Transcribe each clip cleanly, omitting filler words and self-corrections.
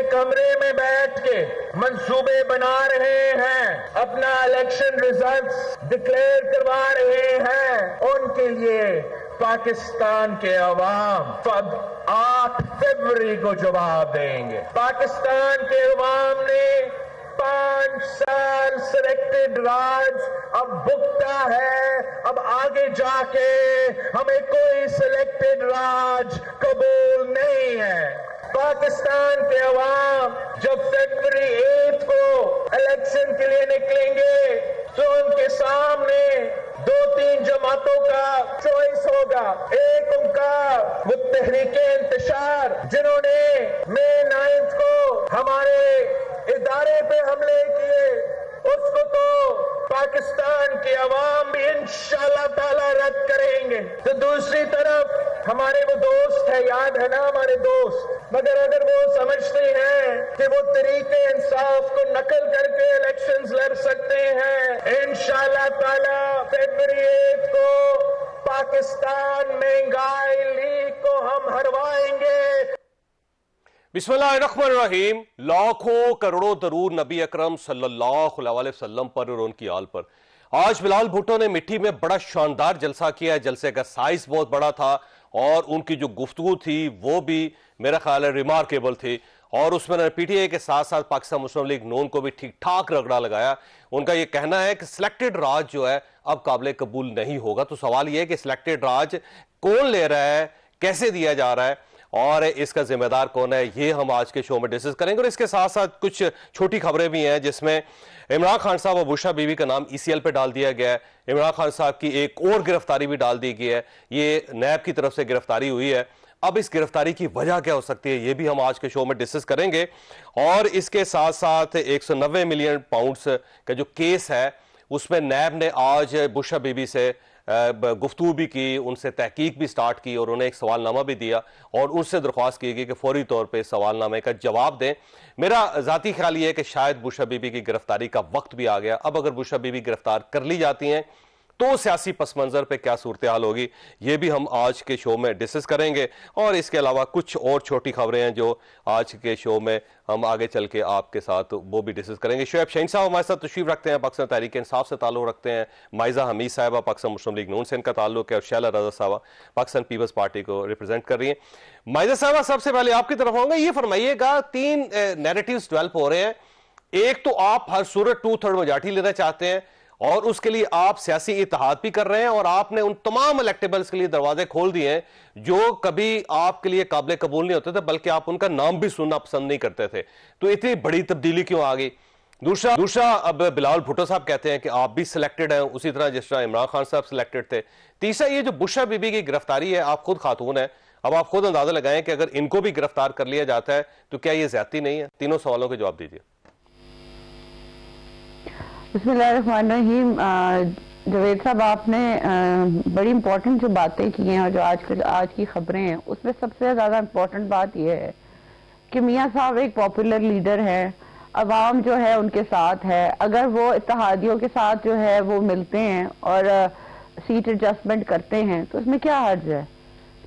एक कमरे में बैठ के मंसूबे बना रहे हैं, अपना इलेक्शन रिजल्ट्स डिक्लेयर करवा रहे हैं, उनके लिए पाकिस्तान के अवाम अब 8 फरवरी को जवाब देंगे। पाकिस्तान के अवाम ने 5 साल सिलेक्टेड राज अब भुगता है। अब आगे जाके हमें कोई सिलेक्टेड राज कबूल नहीं है। पाकिस्तान के अवाम जब फरवरी 8 को इलेक्शन के लिए निकलेंगे तो उनके सामने 2-3 जमातों का चॉइस होगा। एक उनका वो तहरीक-ए-इंतशार जिन्होंने मई 9 को हमारे इदारे पे हमले किए, उसको तो पाकिस्तान के अवाम भी इंशाअल्लाह ताला रद्द करेंगे। तो दूसरी तरफ हमारे वो दोस्त है, याद है ना हमारे दोस्त, मगर अगर वो समझते हैं कि वो तरीके इंसाफ को नकल करके इलेक्शंस लड़ सकते हैं, इंशाअल्लाह ताला फरवरी 8 को पाकिस्तान महंगाई लीग को हम हरवाएंगे। बिस्मिल्लाहिर्रहमानिर्रहीम। लाखों करोड़ों दरूद नबी अकरम सल्लल्लाहु अलैहि वसल्लम पर और उनकी आल पर। आज बिलाल भुट्टो ने मिट्टी में बड़ा शानदार जलसा किया है। जलसे का साइज बहुत बड़ा था और उनकी जो गुफ्तगू थी वो भी मेरा ख्याल है रिमार्केबल थी, और उसमें पीटीआई के साथ साथ पाकिस्तान मुस्लिम लीग नून को भी ठीक ठाक रगड़ा लगाया। उनका यह कहना है कि सिलेक्टेड राज जो है अब काबिल कबूल नहीं होगा। तो सवाल यह है कि सिलेक्टेड राज कौन ले रहा है, कैसे दिया जा रहा है और इसका जिम्मेदार कौन है, ये हम आज के शो में डिस्कस करेंगे। और इसके साथ साथ कुछ छोटी खबरें भी हैं जिसमें इमरान खान साहब और बुशरा बीबी का नाम ईसीएल पे डाल दिया गया है। इमरान खान साहब की एक और गिरफ्तारी भी डाल दी गई है, ये नैब की तरफ से गिरफ्तारी हुई है। अब इस गिरफ्तारी की वजह क्या हो सकती है ये भी हम आज के शो में डिस्कस करेंगे। और इसके साथ साथ 190 मिलियन पाउंड्स का जो केस है उसमें नैब ने आज बुशरा बीबी से गुफ्तगू भी की, उनसे तहकीक भी स्टार्ट की और उन्हें एक सवालनामा भी दिया और उनसे दरख्वास्त की गई कि फौरी तौर पे सवालनामे का जवाब दें। मेरा ज़ाती ख्याल ये है कि शायद बुशरा बीबी की गिरफ्तारी का वक्त भी आ गया। अब अगर बुशरा बीबी गिरफ्तार कर ली जाती हैं तो सियासी पस मंजर पर क्या सूरत हाल होगी ये भी हम आज के शो में डिस्कस करेंगे। और इसके अलावा कुछ और छोटी खबरें हैं जो आज के शो में हम आगे चल के आपके साथ वो भी डिस्कस करेंगे। शोएब शहीन साहब हमारे साथ तशरीफ रखते हैं, पाकिस्तान तहरीक इंसाफ से ताल्लुक रखते हैं। माइजा हमीद साहिबा पाकिस्तान मुस्लिम लीग नून से इनका ताल्लुक है और शैला रजा साहबा पाकिस्तान पीपल्स पार्टी को रिप्रेजेंट कर रही है। माइजा साहबा सबसे पहले आपकी तरफ आऊंगा, ये फरमाइएगा 3 नैरेटिव्स डेवलप हो रहे हैं। एक तो आप हर सूरत 2/3 मेजॉरिटी लेना चाहते हैं और उसके लिए आप सियासी इत्तेहाद भी कर रहे हैं और आपने उन तमाम इलेक्टेबल्स के लिए दरवाजे खोल दिए हैं जो कभी आपके लिए काबिल कबूल नहीं होते थे, बल्कि आप उनका नाम भी सुनना पसंद नहीं करते थे। तो इतनी बड़ी तब्दीली क्यों आ गई? दूसरा अब बिलाल भुट्टो साहब कहते हैं कि आप भी सिलेक्टेड हैं उसी तरह जिस तरह इमरान खान साहब सिलेक्टेड थे। तीसरा ये जो बुशरा बीबी की गिरफ्तारी है, आप खुद खातून है, अब आप खुद अंदाजा लगाएं कि अगर इनको भी गिरफ्तार कर लिया जाता है तो क्या ये ज्यादती नहीं है? तीनों सवालों के जवाब दीजिए। बिस्मिल्लाहिर्रहमानिर्रहीम। जवेद साहब आपने बड़ी इंपॉर्टेंट जो बातें की हैं और जो आज की खबरें हैं उसमें सबसे ज़्यादा इम्पोर्टेंट बात यह है कि मियाँ साहब एक पॉपुलर लीडर हैं, अवाम जो है उनके साथ है। अगर वो इत्तेहादियों के साथ जो है वो मिलते हैं और सीट एडजस्टमेंट करते हैं तो उसमें क्या हर्ज है?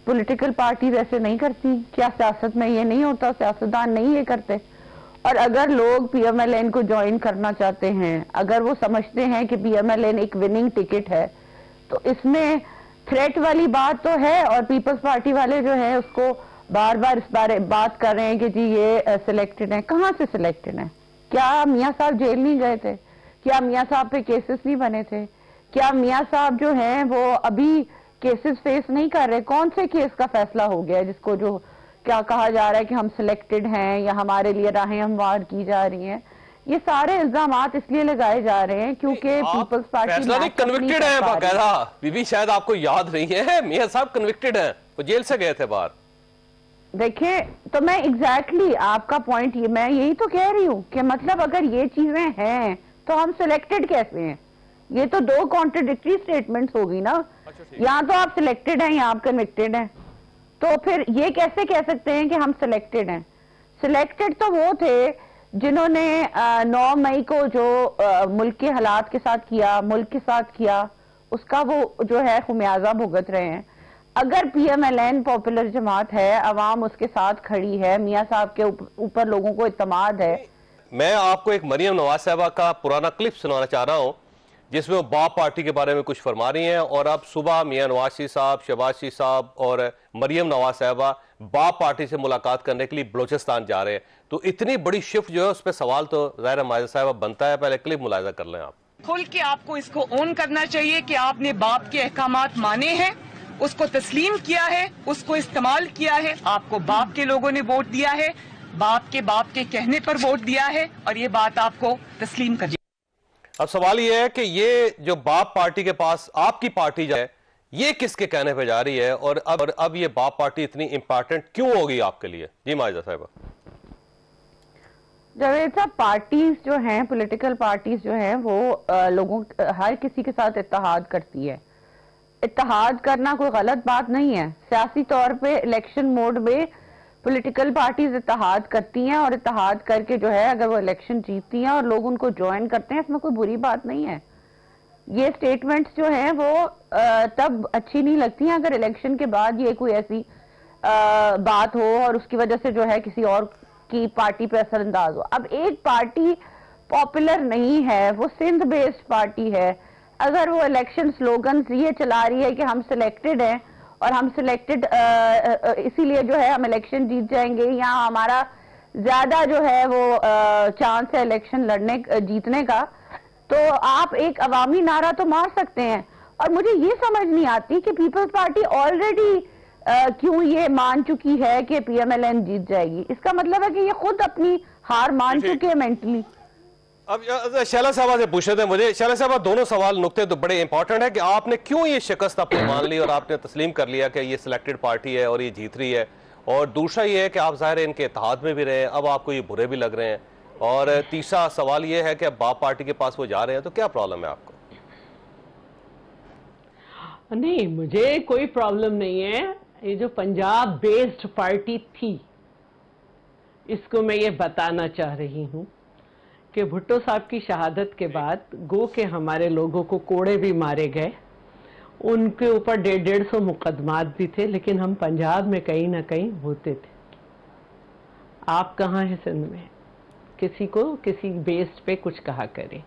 पॉलिटिकल पार्टीज ऐसे नहीं करती क्या? सियासत में ये नहीं होता? सियासतदान नहीं ये करते? और अगर लोग पीएमएलएन को ज्वाइन करना चाहते हैं, अगर वो समझते हैं कि पीएमएलएन एक विनिंग टिकट है, तो इसमें थ्रेट वाली बात तो है। और पीपल्स पार्टी वाले जो है उसको बार बार इस बारे बात कर रहे हैं कि जी ये सिलेक्टेड है। कहाँ से सिलेक्टेड है? क्या मियाँ साहब जेल नहीं गए थे? क्या मियाँ साहब पे केसेस नहीं बने थे? क्या मियाँ साहब जो हैं वो अभी केसेस फेस नहीं कर रहे? कौन से केस का फैसला हो गया है जिसको जो क्या कहा जा रहा है कि हम सिलेक्टेड हैं या हमारे लिए राहें हमवार की जा रही हैं? ये सारे इल्जामात इसलिए लगाए जा रहे हैं क्योंकि पीपल्स पार्टी कन्विक्टेड है बाकायदा। बीबी शायद आपको याद नहीं है, मियां साहब कन्विक्टेड हैं, वो जेल से गए थे बाहर। देखिए तो मैं एग्जैक्टली आपका पॉइंट ये मैं यही तो कह रही हूँ कि मतलब अगर ये चीजें हैं तो हम सिलेक्टेड कैसे हैं? ये तो 2 कॉन्ट्रडिक्टरी स्टेटमेंट्स होगी ना। यहाँ तो आप सिलेक्टेड हैं, यहाँ आप कन्विक्टेड हैं, तो फिर ये कैसे कह सकते हैं कि हम सिलेक्टेड हैं? सिलेक्टेड तो वो थे जिन्होंने 9 मई को जो मुल्क के हालात के साथ किया, मुल्क के साथ किया, उसका वो जो है खुमियाजा भुगत रहे हैं। अगर PMLN पॉपुलर जमात है, अवाम उसके साथ खड़ी है, मियाँ साहब के ऊपर लोगों को इत्मीनाद है। मैं आपको एक मरियम नवाज साहबा का पुराना क्लिप सुनाना चाह रहा हूं जिसमें वो बाप पार्टी के बारे में कुछ फरमा रही हैं, और अब सुबह मियां नवाज शरीफ साहब, शहबाज शरीफ साहब और मरियम नवाज साहबा बाप पार्टी से मुलाकात करने के लिए बलोचिस्तान जा रहे हैं। तो इतनी बड़ी शिफ्ट जो है उस पर सवाल तो ज़ाहिर माजिद साहबा बनता है। पहले क्लिप मुलाहिजा कर लें आप। खुल के आपको इसको ओन करना चाहिए कि आपने बाप के अहकामात माने हैं, उसको तस्लीम किया है, उसको इस्तेमाल किया है। आपको बाप के लोगों ने वोट दिया है, बाप के कहने पर वोट दिया है, और ये बात आपको तस्लीम करनी। अब सवाल ये है कि ये जो बाप पार्टी के पास आपकी पार्टी जो है ये किसके कहने पे जा रही है, और अब ये बाप पार्टी इतनी इंपॉर्टेंट क्यों होगी आपके लिए? जी माजिदा साहिबा। जावेद साहब, पार्टीज जो हैं, पॉलिटिकल पार्टीज जो हैं, वो लोगों हर किसी के साथ इत्तेहाद करती है। इत्तेहाद करना कोई गलत बात नहीं है। सियासी तौर पे इलेक्शन मोड में पॉलिटिकल पार्टीज इत्तेहाद करती हैं, और इत्तेहाद करके जो है अगर वो इलेक्शन जीतती हैं और लोग उनको ज्वाइन करते हैं, इसमें कोई बुरी बात नहीं है। ये स्टेटमेंट्स जो हैं वो तब अच्छी नहीं लगती हैं अगर इलेक्शन के बाद ये कोई ऐसी बात हो और उसकी वजह से जो है किसी और की पार्टी पे असरअंदाज हो। अब एक पार्टी पॉपुलर नहीं है, वो सिंध बेस्ड पार्टी है। अगर वो इलेक्शन स्लोगन्स ये चला रही है कि हम सिलेक्टेड हैं और हम सिलेक्टेड इसीलिए जो है हम इलेक्शन जीत जाएंगे, या हमारा ज्यादा जो है वो चांस है इलेक्शन जीतने का, तो आप एक अवामी नारा तो मार सकते हैं। और मुझे ये समझ नहीं आती कि पीपल्स पार्टी ऑलरेडी क्यों ये मान चुकी है कि PMLN जीत जाएगी। इसका मतलब है कि ये खुद अपनी हार मान चुके हैं मेंटली। अब शैला साहबा से पूछे थे मुझे, शैला साहबा दोनों सवाल नुक्ते तो बड़े इंपॉर्टेंट है कि आपने क्यों ये शिकस्त अपनी मान ली और आपने तस्लीम कर लिया कि ये सिलेक्टेड पार्टी है और ये जीत रही है, और दूसरा ये है कि आप ज़ाहिर इनके इत्तेहाद में भी रहे हैं, अब आपको ये बुरे भी लग रहे हैं, और तीसरा सवाल ये है कि अब बाप पार्टी के पास वो जा रहे हैं, तो क्या प्रॉब्लम है आपको? नहीं, मुझे कोई प्रॉब्लम नहीं है। ये जो पंजाब बेस्ड पार्टी थी, इसको मैं ये बताना चाह रही हूँ कि भुट्टो साहब की शहादत के बाद गो के हमारे लोगों को कोड़े भी मारे गए, उनके ऊपर 150 मुकदमात भी थे, लेकिन हम पंजाब में कहीं ना कहीं होते थे। आप कहाँ हैं सिंध में? किसी को किसी बेस पे कुछ कहा करें।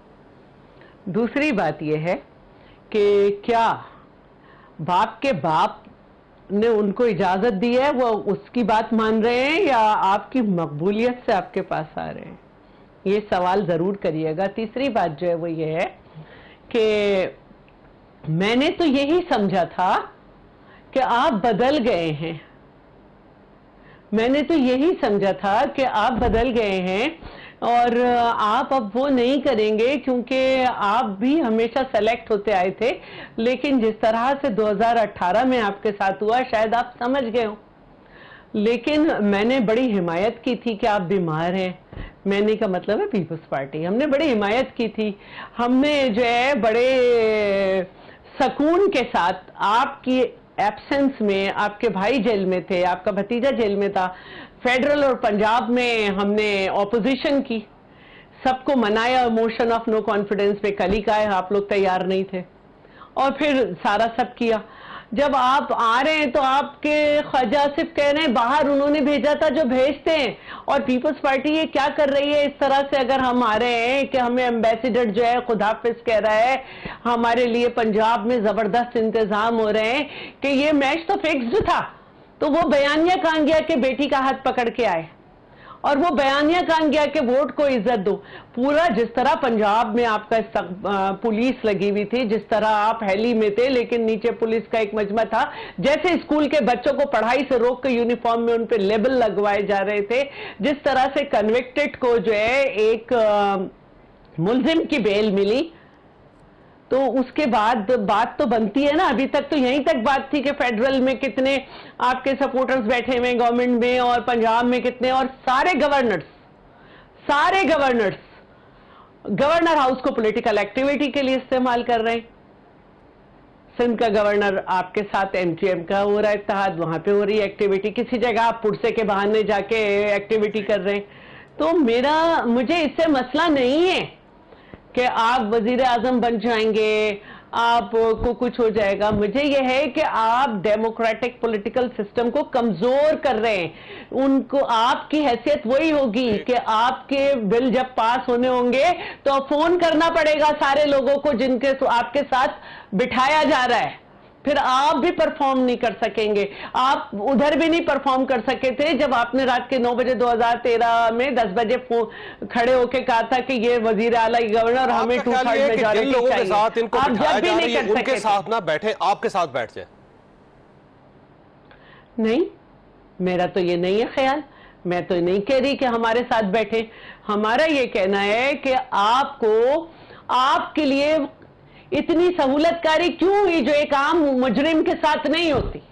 दूसरी बात यह है कि क्या बाप के बाप ने उनको इजाजत दी है, वो उसकी बात मान रहे हैं, या आपकी मकबूलियत से आपके पास आ रहे हैं? ये सवाल जरूर करिएगा। तीसरी बात जो है वो ये है कि मैंने तो यही समझा था कि आप बदल गए हैं। मैंने तो यही समझा था कि आप बदल गए हैं और आप अब वो नहीं करेंगे, क्योंकि आप भी हमेशा सेलेक्ट होते आए थे, लेकिन जिस तरह से 2018 में आपके साथ हुआ शायद आप समझ गए हो। लेकिन मैंने बड़ी हिमायत की थी कि आप बीमार हैं। मैंने का मतलब है पीपल्स पार्टी, हमने बड़ी हिमायत की थी। हमने जो है बड़े सुकून के साथ आपकी एब्सेंस में, आपके भाई जेल में थे, आपका भतीजा जेल में था, फेडरल और पंजाब में हमने ऑपोजिशन की, सबको मनाया, मोशन ऑफ नो कॉन्फिडेंस पे कल ही का है, आप लोग तैयार नहीं थे, और फिर सारा सब किया। जब आप आ रहे हैं तो आपके ख्वाजा सिर्फ कह रहे हैं बाहर उन्होंने भेजा था जो भेजते हैं, और पीपल्स पार्टी ये क्या कर रही है इस तरह से? अगर हम आ रहे हैं कि हमें एम्बेसडर जो है खुदाफिज कह रहा है, हमारे लिए पंजाब में जबरदस्त इंतजाम हो रहे हैं, कि ये मैच तो फिक्स्ड था, तो वो बयानिया कहाँ गया कि बेटी का हाथ पकड़ के आए, और वो बयानिया कहाँ गया कि वोट को इज्जत दो? पूरा जिस तरह पंजाब में आपका पुलिस लगी हुई थी, जिस तरह आप हैली में थे लेकिन नीचे पुलिस का एक मजमा था, जैसे स्कूल के बच्चों को पढ़ाई से रोक के यूनिफॉर्म में उन पे लेबल लगवाए जा रहे थे, जिस तरह से कन्विक्टेड को जो है एक मुलजिम की बेल मिली, तो उसके बाद बात तो बनती है ना। अभी तक तो यहीं तक बात थी कि फेडरल में कितने आपके सपोर्टर्स बैठे हुए गवर्नमेंट में, और पंजाब में कितने, और सारे गवर्नर्स गवर्नर हाउस को पॉलिटिकल एक्टिविटी के लिए इस्तेमाल कर रहे हैं। सिंध का गवर्नर आपके साथ MTM का हो रहा है इत्तेहाद, वहां पे हो रही है एक्टिविटी, किसी जगह आप पुरसे के बहाने जाके एक्टिविटी कर रहे हैं। तो मुझे इससे मसला नहीं है कि आप वजीर आजम बन जाएंगे, आपको कुछ हो जाएगा। मुझे यह है कि आप डेमोक्रेटिक पॉलिटिकल सिस्टम को कमजोर कर रहे हैं। उनको आपकी हैसियत वही होगी कि आपके बिल जब पास होने होंगे तो फोन करना पड़ेगा सारे लोगों को जिनके आपके साथ बिठाया जा रहा है, फिर आप भी परफॉर्म नहीं कर सकेंगे। आप उधर भी नहीं परफॉर्म कर सके थे जब आपने रात के 9 बजे 2013 में 10 बजे खड़े होके कहा था कि ये वजीर आला गवर्नर हमें 2/3 मेजॉरिटी चाहिए। आप जब भी नहीं कर उनके साथ ना बैठे, आपके साथ बैठ जाए। नहीं, मेरा तो ये नहीं है ख्याल। मैं तो नहीं कह रही कि हमारे साथ बैठे। हमारा ये कहना है कि आपको आपके लिए इतनी सहूलतकारी क्यों हुई जो एक आम मुजरिम के साथ नहीं होती?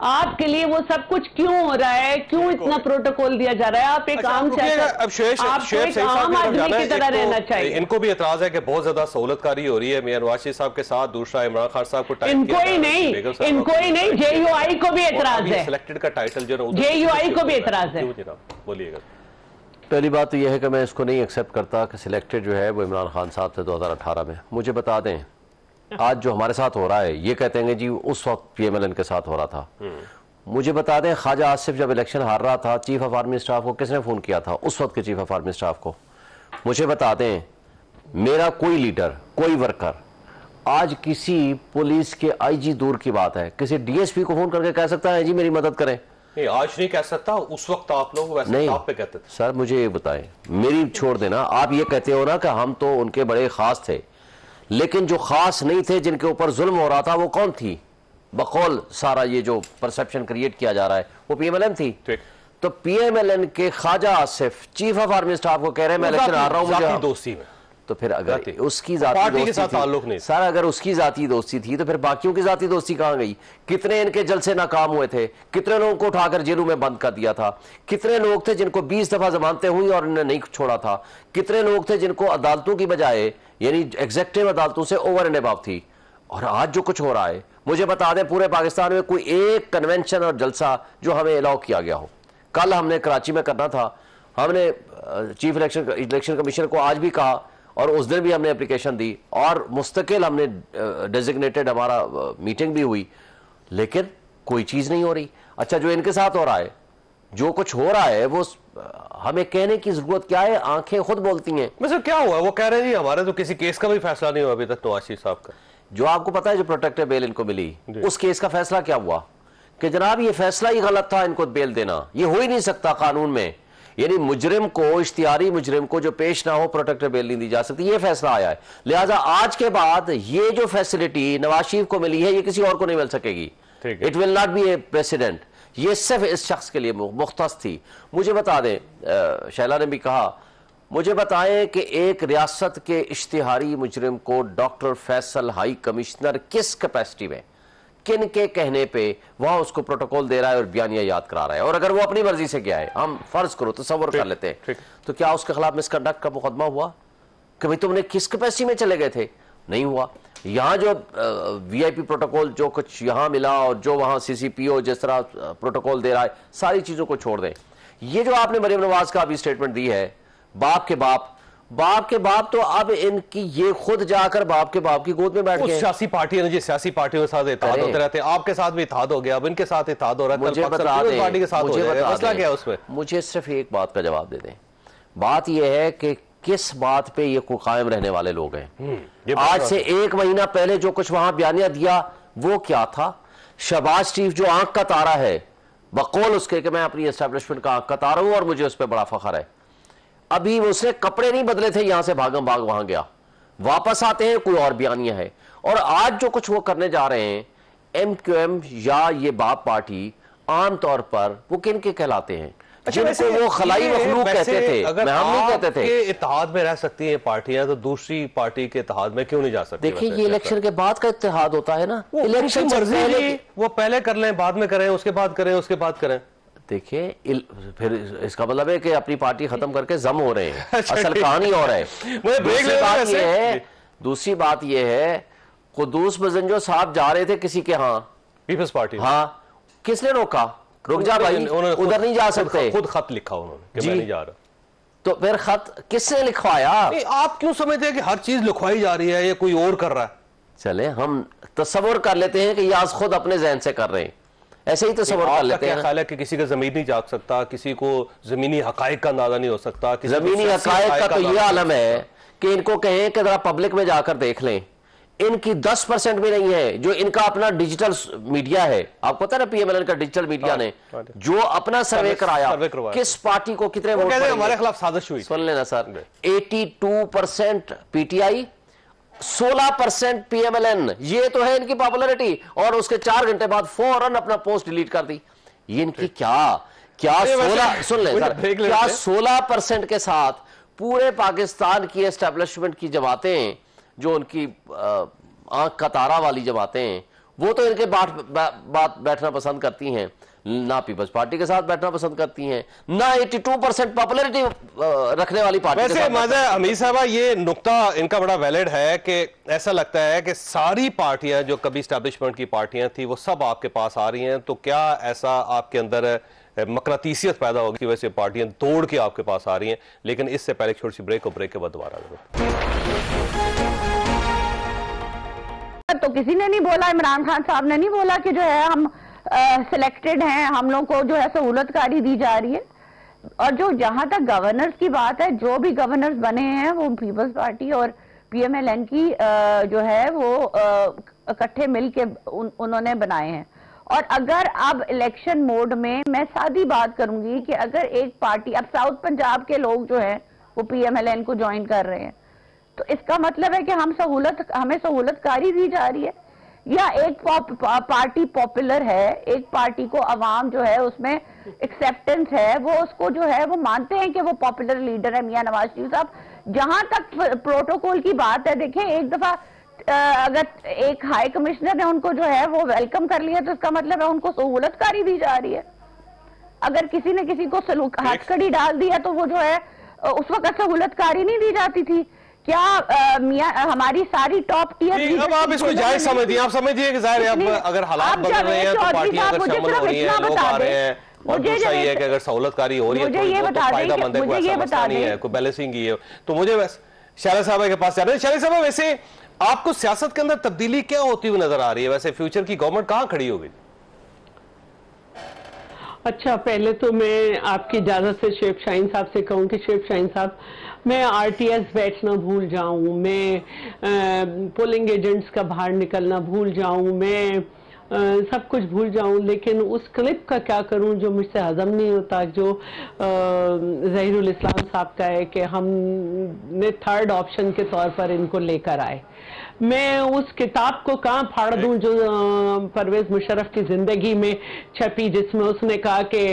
आपके लिए वो सब कुछ क्यों हो रहा है? क्यों इतना प्रोटोकॉल दिया जा रहा है? आप एक आम आम आदमी की तरह रहना चाहिए। इनको भी एतराज है कि बहुत ज्यादा सहूलतकारी हो रही है मियां नवाज शरीफ साहब के साथ, दूसरा इमरान खान साहब को इनको ही नहीं JUI को भी एतराज है। सिलेक्टेड का टाइटल जो JUI को भी एतराज है। बोलिएगा। पहली बात तो यह है कि मैं इसको नहीं एक्सेप्ट करता कि सिलेक्टेड जो है वो इमरान खान साहब थे 2018 में। मुझे बता दें आज जो हमारे साथ हो रहा है, ये कहते हैं जी उस वक्त PMLN के साथ हो रहा था। मुझे बता दें ख्वाजा आसिफ जब इलेक्शन हार रहा था, चीफ ऑफ आर्मी स्टाफ को किसने फोन किया था? उस वक्त के चीफ ऑफ आर्मी स्टाफ को। मुझे बता दें मेरा कोई लीडर, कोई वर्कर आज किसी पुलिस के IG दूर की बात है, किसी DSP को फोन करके कह सकता है जी मेरी मदद करें? नहीं, आज नहीं कह सकता। उस वक्त आप लोग वैसे नहीं आप पे कहते थे। सर मुझे ये बताएं, मेरी छोड़ देना, आप ये कहते हो ना कि हम तो उनके बड़े खास थे, लेकिन जो खास नहीं थे, जिनके ऊपर जुल्म हो रहा था, वो कौन थी? बकौल सारा ये जो परसेप्शन क्रिएट किया जा रहा है वो PMLN थी। तो PMLN के Khawaja Asif chief of army staff को कह रहे हैं मैं इलेक्शन हार रहा हूं, मुझे दोस्ती में। तो फिर अगर उसकी जाती दोस्ती ताल्लुक नहीं सर, अगर उसकी जाती दोस्ती थी तो फिर बाकियों की जाती दोस्ती कहां गई? कितने इनके जलसे नाकाम हुए थे, कितने लोगों को उठाकर जेलों में बंद कर दिया था, कितने लोग थे जिनको 20 दफा जमानतें हुई और इन्हें नहीं छोड़ा था, कितने लोग थे जिनको अदालतों की बजाय यानी एग्जेक्टिव अदालतों से ओवर एंड अबव थी। और आज जो कुछ हो रहा है, मुझे बता दें पूरे पाकिस्तान में कोई एक कन्वेंशन और जलसा जो हमें अलाउ किया गया हो। कल हमने कराची में करना था, हमने चीफ इलेक्शन कमीशनर को आज भी कहा और उस दिन भी हमने एप्लीकेशन दी और मुस्तकिल हमने डेजिग्नेटेड हमारा मीटिंग भी हुई, लेकिन कोई चीज नहीं हो रही। अच्छा जो इनके साथ हो रहा है, जो कुछ हो रहा है वो हमें कहने की जरूरत क्या है? आंखें खुद बोलती हैं। वैसे क्या हुआ? वो कह रहे हैं जी हमारे तो किसी केस का भी फैसला नहीं हुआ अभी तक नवाज शरीफ साहब का। जो आपको पता है जो प्रोटेक्टिव बेल इनको मिली, उस केस का फैसला क्या हुआ कि जनाब ये फैसला ही गलत था, इनको बेल देना ये हो ही नहीं सकता कानून में। यानी मुजरिम को, इश्तिहारी मुजरिम को जो पेश ना हो प्रोटेक्टिव बेल नहीं दी जा सकती, ये फैसला आया है। लिहाजा आज के बाद ये जो फैसिलिटी नवाज शरीफ को मिली है ये किसी और को नहीं मिल सकेगी। It will not be A president, ये सिर्फ इस शख्स के लिए मुख्तस थी। मुझे बता दें, शैला ने भी कहा, मुझे बताएं कि एक रियासत के इश्तिहारी मुजरिम को डॉक्टर फैसल हाई कमिश्नर किस कैपेसिटी में, किन के कहने पे वहां उसको प्रोटोकॉल दे रहा है और बयानिया याद करा रहा है? और अगर वो अपनी मर्जी से गया है, हम फर्ज करो तसव्वुर कर लेते हैं, तो क्या उसके खिलाफ मिसकंडक्ट का मुकदमा हुआ कि भाई तुमने किस कैपेसिटी में चले गए थे? नहीं हुआ। यहाँ जो VIP प्रोटोकॉल जो कुछ यहाँ मिला और जो वहां CCPO जिस तरह प्रोटोकॉल दे रहा है, सारी चीजों को छोड़ दें। ये जो आपने मरियम नवाज का अभी स्टेटमेंट दी है, बाप के बाप तो अब इनकी ये खुद जाकर बाप के बाप की गोद में बैठ गए। सियासी पार्टी है जी, सियासी पार्टियों के साथ इत्तेहाद होते रहते हैं। आपके साथ भी इत्तेहाद हो गया, अब इनके साथ इत्तेहाद हो रहा है। मुझे बता दें, पार्टी के साथ हो जाएगा, मसला क्या है उसमें? मुझे सिर्फ एक बात का जवाब दे दें। बात यह है कि किस बात पे ये कायम रहने वाले लोग हैं। आज से 1 महीना पहले जो कुछ वहां बयानिया दिया वो क्या था? शहबाज शरीफ जो आंख का तारा है, बकौल उसके कि मैं अपनी एस्टेब्लिशमेंट का आंख का तारा हूं और मुझे उस पर बड़ा फख्र है, अभी उसने कपड़े नहीं बदले थे, यहां से भागम भाग वहां गया, वापस आते हैं कोई और बयानिया है। और आज जो कुछ वो करने जा रहे हैं, MQM या ये बाप पार्टी आमतौर पर वो किन के कहलाते हैं? जिनको वो खलाई मखलूक कहते थे, अगर हम नहीं कहते थे। इत्तेहाद में रह सकती हैं पार्टियां, तो दूसरी पार्टी के इत्तेहाद में क्यों नहीं जा सकती? देखिए ये इलेक्शन के बाद का इत्तेहाद होता है ना, इलेक्शन वो पहले कर लें, बाद में करें, उसके बाद करें, उसके बाद करें। देखिए फिर इसका मतलब है कि अपनी पार्टी खत्म करके जम हो रहे हैं। असल कहानी और है। दूसरी बात यह है कुद्दूस बजंजो साहब जा रहे थे किसी के यहाँ, पीपल्स पार्टी। हाँ, किसने रोका? रुक जा भाई, उधर नहीं जा सकते। खुद खत लिखा उन्होंने कि मैं नहीं जा रहा। तो फिर खत किसने लिखवाया? आप क्यों समझते हैं कि हर चीज लिखवाई जा रही है, ये कोई और कर रहा है? चले हम तस्वर कर लेते हैं कि याज खुद अपने जहन से कर रहे हैं, ऐसे ही तस्वर कर लेते हैं। ख्याल है कि किसी का जमीन नहीं जाग सकता, किसी को जमीनी हकायक का अंदाजा नहीं हो सकता? जमीनी हकायक का तो ये आलम है कि इनको कहें कि जरा पब्लिक में जाकर देख लें, इनकी 10% भी नहीं है। जो इनका अपना डिजिटल मीडिया है, आपको पता है ना पीएमएलएन का डिजिटल मीडिया ने जो अपना सर्वे कराया किस पार्टी को कितने वोट हमारे खिलाफ साजिश हुई, सुन लेना सर, 82% पीटीआई, 16% पीएमएलएन, ये तो है इनकी पॉपुलैरिटी। और उसके 4 घंटे बाद फौरन अपना पोस्ट डिलीट कर दी। ये इनकी क्या 16 सुन ले सर, क्या 16% के साथ पूरे पाकिस्तान की एस्टेब्लिशमेंट की जमातें, जो उनकी आंख का तारा वाली जमातें हैं, वो तो इनके बात बैठना पसंद करती हैं, ना पीपल्स पार्टी के साथ बैठना पसंद करती हैं, ना 82% पॉपुलैरिटी रखने वाली पार्टी। वैसे हमीद साहब, ये नुक्ता इनका बड़ा वैलिड है कि ऐसा लगता है कि सारी पार्टियां जो कभी एस्टैब्लिशमेंट की पार्टियां थी वो सब आपके पास आ रही हैं। तो क्या ऐसा आपके अंदर मकरातीसियत पैदा होगी कि वैसे पार्टियां दौड़ के आपके पास आ रही हैं? लेकिन इससे पहले छोटी सी ब्रेक और ब्रेक के बाद दोबारा। तो किसी ने नहीं बोला, इमरान खान साहब ने नहीं बोला कि जो है हम सिलेक्टेड हैं, हम लोग को जो है सहूलतकारी दी जा रही है। और जो जहां तक गवर्नर्स की बात है, जो भी गवर्नर्स बने हैं वो पीपल्स पार्टी और पीएमएलएन की जो है वो इकट्ठे मिलके उन्होंने बनाए हैं। और अगर अब इलेक्शन मोड में मैं सादी बात करूंगी कि अगर एक पार्टी, अब साउथ पंजाब के लोग जो है वो पीएमएलएन को ज्वाइन कर रहे हैं, तो इसका मतलब है कि हमें सहूलतकारी दी जा रही है, या एक पार्टी पॉपुलर है, एक पार्टी को अवाम जो है उसमें एक्सेप्टेंस है, वो उसको जो है वो मानते हैं कि वो पॉपुलर लीडर है मियां नवाज शरीफ साहब। जहां तक प्रोटोकॉल की बात है, देखें एक दफा अगर एक हाई कमिश्नर ने उनको जो है वो वेलकम कर लिया तो इसका मतलब है उनको सहूलतकारी दी जा रही है। अगर किसी ने किसी को हथकड़ी डाल दिया तो वो जो है उस वक्त सहूलतकारी नहीं दी जाती थी क्या? हमारी सारी टॉप टीयर, अब आप इसको जायज समझिए, आप समझिए कि जाहिर है अब अगर हालात बदल रहे हैं तो पार्टियां अगर शामिल हो रही हैं, लोग आ रहे हैं, और दूसरा ये है कि अगर सहूलतकारी हो रही है तो फायदामंद है, कोई ऐसा मसला नहीं है, कोई बैलेंसिंग ही है। तो मुझे शायद साहब के पास जा रहे हैं। शायद साहब, वैसे आपको सियासत के अंदर तब्दीली क्या होती हुई नजर आ रही है? वैसे फ्यूचर की गवर्नमेंट कहां खड़ी होगी? अच्छा, पहले तो मैं आपकी इजाजत से शेख शाहीन साहब से कहूं कि शेख शाहीन साहब, मैं आरटीएस बैठना भूल जाऊं, मैं पोलिंग एजेंट्स का बाहर निकलना भूल जाऊं, मैं सब कुछ भूल जाऊं, लेकिन उस क्लिप का क्या करूं जो मुझसे हजम नहीं होता, जो ज़हीरुल इस्लाम साहब का है कि हमने थर्ड ऑप्शन के तौर पर इनको लेकर आए। मैं उस किताब को कहाँ फाड़ दूं जो परवेज मुशर्रफ की जिंदगी में छपी, जिसमें उसने कहा कि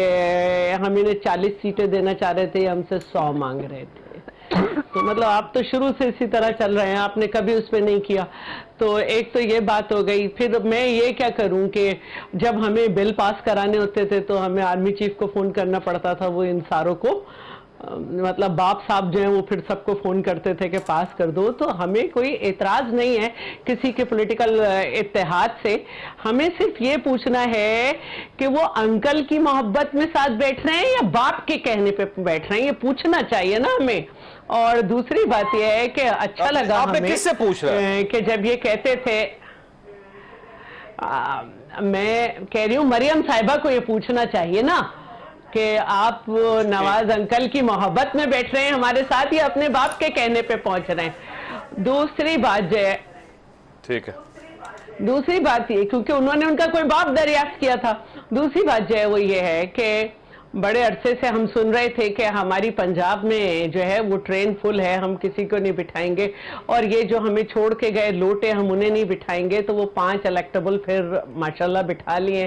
हम इन्हें 40 सीटें देना चाह रहे थे, हमसे 100 मांग रहे थे। तो मतलब आप तो शुरू से इसी तरह चल रहे हैं, आपने कभी उस पर नहीं किया। तो एक तो ये बात हो गई। फिर मैं ये क्या करूं कि जब हमें बिल पास कराने होते थे तो हमें आर्मी चीफ को फोन करना पड़ता था, वो इन सारों को मतलब बाप साहब जो है वो फिर सबको फोन करते थे कि पास कर दो। तो हमें कोई एतराज नहीं है किसी के पॉलिटिकल इत्तेहाद से, हमें सिर्फ ये पूछना है कि वो अंकल की मोहब्बत में साथ बैठ रहे हैं या बाप के कहने पे बैठ रहे हैं, ये पूछना चाहिए ना हमें। और दूसरी बात यह है कि अच्छा लगा हमें किससे पूछ रहे हैं कि जब ये कहते थे, मैं कह रही हूँ मरियम साहिबा को ये पूछना चाहिए ना कि आप नवाज अंकल की मोहब्बत में बैठ रहे हैं हमारे साथ या अपने बाप के कहने पे पहुंच रहे हैं। दूसरी बात जो है, ठीक है, दूसरी बात ये, क्योंकि उन्होंने उनका कोई बाप दरियाफ्त किया था। दूसरी बात जो है वो ये है कि बड़े अरसे से हम सुन रहे थे कि हमारी पंजाब में जो है वो ट्रेन फुल है, हम किसी को नहीं बिठाएंगे, और ये जो हमें छोड़ के गए लोटे हम उन्हें नहीं बिठाएंगे। तो वो 5 इलेक्टेबल फिर माशाल्लाह बिठा लिए,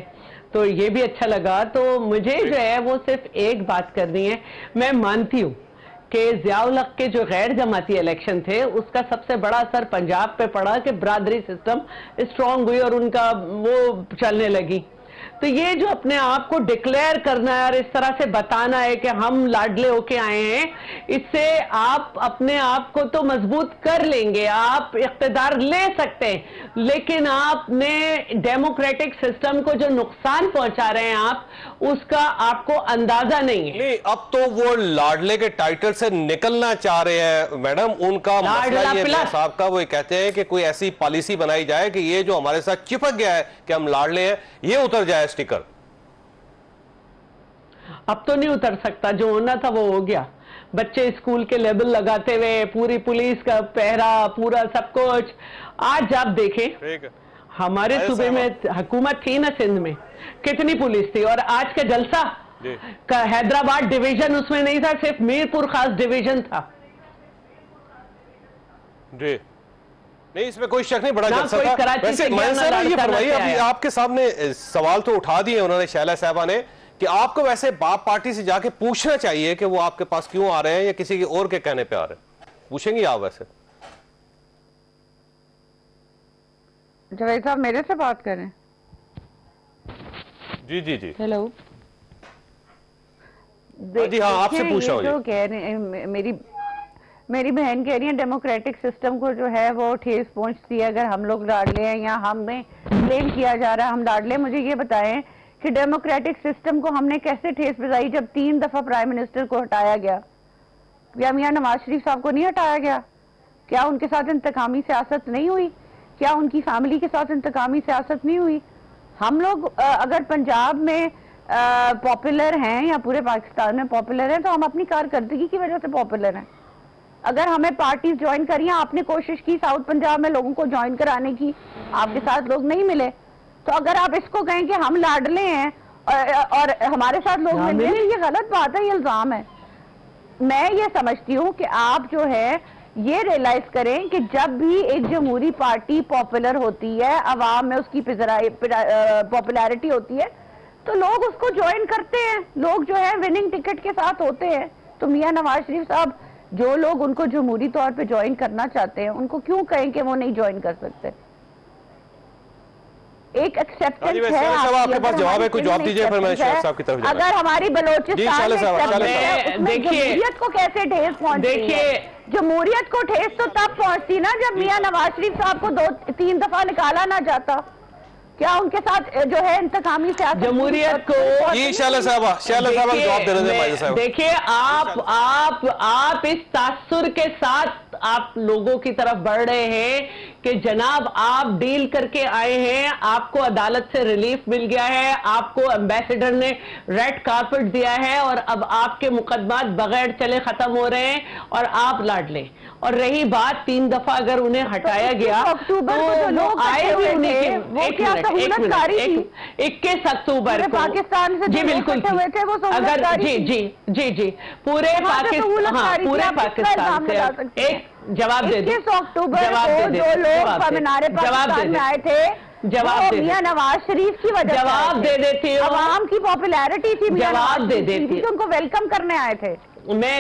तो ये भी अच्छा लगा। तो मुझे जो है वो सिर्फ एक बात करनी है, मैं मानती हूँ कि ज़ियाउल हक के जो गैर जमाती इलेक्शन थे उसका सबसे बड़ा असर पंजाब पे पड़ा कि बरादरी सिस्टम स्ट्रांग हुई और उनका वो चलने लगी। तो ये जो अपने आप को डिक्लेयर करना है और इस तरह से बताना है कि हम लाडले होके आए हैं, इससे आप अपने आप को तो मजबूत कर लेंगे, आप इख्तिदार ले सकते हैं, लेकिन आपने डेमोक्रेटिक सिस्टम को जो नुकसान पहुंचा रहे हैं आप, उसका आपको अंदाजा नहीं है। नहीं, अब तो वो लाडले के टाइटल से निकलना चाह रहे हैं मैडम। उनका मसला ये साहब का, वो कहते हैं कि कोई ऐसी पॉलिसी बनाई जाए कि ये जो हमारे साथ चिपक गया है कि हम लाडले हैं, ये उतर जाए स्टिकर। अब तो नहीं उतर सकता, जो होना था वो हो गया। बच्चे स्कूल के लेबल लगाते हुए, पूरी पुलिस का पहरा, पूरा सब कुछ। आज आप देखें, हमारे सूबे में हुकूमत थी ना सिंध में, कितनी पुलिस थी, और आज का जलसा का हैदराबाद डिवीजन उसमें नहीं था, सिर्फ मीरपुर खास डिवीजन था। जी नहीं, इसमें कोई शक नहीं, बड़ा जलसा था। वैसे ये फरमाइए, अभी आपके सामने सवाल तो उठा दिए उन्होंने शैला साहबा ने, कि आपको वैसे बाप पार्टी से जाके पूछना चाहिए कि वो आपके पास क्यों आ रहे हैं या किसी और के कहने पे आ रहे हैं। पूछेंगे आप वैसे? जवेद साहब मेरे से बात करें। जी जी जी, हेलो जी हाँ, आपसे पूछा हूँ। जो कह रहे हैं, मेरी बहन कह रही है डेमोक्रेटिक सिस्टम को जो है वो ठेस पहुंचती है अगर हम लोग लाडले हैं या हमें ब्लेम किया जा रहा है हम लाडले। मुझे ये बताएं कि डेमोक्रेटिक सिस्टम को हमने कैसे ठेस पहुंचाई जब 3 दफा प्राइम मिनिस्टर को हटाया गया? क्या मियां नवाज शरीफ साहब को नहीं हटाया गया? क्या उनके साथ इंतकामी सियासत नहीं हुई? क्या उनकी फैमिली के साथ इंतकामी सियासत नहीं हुई? हम लोग अगर पंजाब में पॉपुलर हैं या पूरे पाकिस्तान में पॉपुलर हैं तो हम अपनी कारकर्दगी की वजह से पॉपुलर हैं। अगर हमें पार्टीज ज्वाइन करी, आपने कोशिश की साउथ पंजाब में लोगों को ज्वाइन कराने की, आपके साथ लोग नहीं मिले, तो अगर आप इसको कहें कि हम लाडले हैं और हमारे साथ लोग मिले, ये गलत बात है, ये इल्जाम है। मैं ये समझती हूँ कि आप जो है ये रियलाइज करें कि जब भी एक जमहूरी पार्टी पॉपुलर होती है, अवाम में उसकी पॉपुलैरिटी होती है, तो लोग उसको ज्वाइन करते हैं, लोग जो है विनिंग टिकट के साथ होते हैं। तो मियां नवाज शरीफ साहब, जो लोग उनको जमहूरी तौर पे ज्वाइन करना चाहते हैं, उनको क्यों कहें कि वो नहीं ज्वाइन कर सकते? एक एक्सेप्टेंस है। आपके पास जवाब है, कोई जवाब दीजिए, फिर मैं शेख साहब की तरफ। अगर हमारी बलोचिस्तान में जमहूरियत को कैसे ठेस पहुंचती? देखिए, जमहूरियत को ठेस तो तब पहुंचती ना जब मियां नवाज शरीफ साहब को 2-3 दफा निकाला ना जाता। क्या उनके साथ जो है इंतकामी सियासत जमहूरियत को? जी शैला साहबा जवाब दे रहे थे। देखिए, आप इस तासुर के साथ आप लोगों की तरफ बढ़ रहे हैं कि जनाब आप डील करके आए हैं, आपको अदालत से रिलीफ मिल गया है, आपको एम्बेसडर ने रेड कार्पेट दिया है और अब आपके मुकदमात बगैर चले खत्म हो रहे हैं और आप लाडले। और रही बात 3 दफा अगर उन्हें हटाया गया तो वो आए भी उन्हीं के 21 अक्टूबर को पाकिस्तान से जी बिल्कुल अगर जी पूरे पाकिस्तान से एक जवाब दे दे। 21 अक्टूबर को जो लोग मीनारे पाकिस्तान में आए थे, जवाब दे मियां नवाज शरीफ की वजह, जवाब दे देती हूँ, अवाम की पॉपुलैरिटी थी, जवाब दे देती, उनको वेलकम करने आए थे। मैं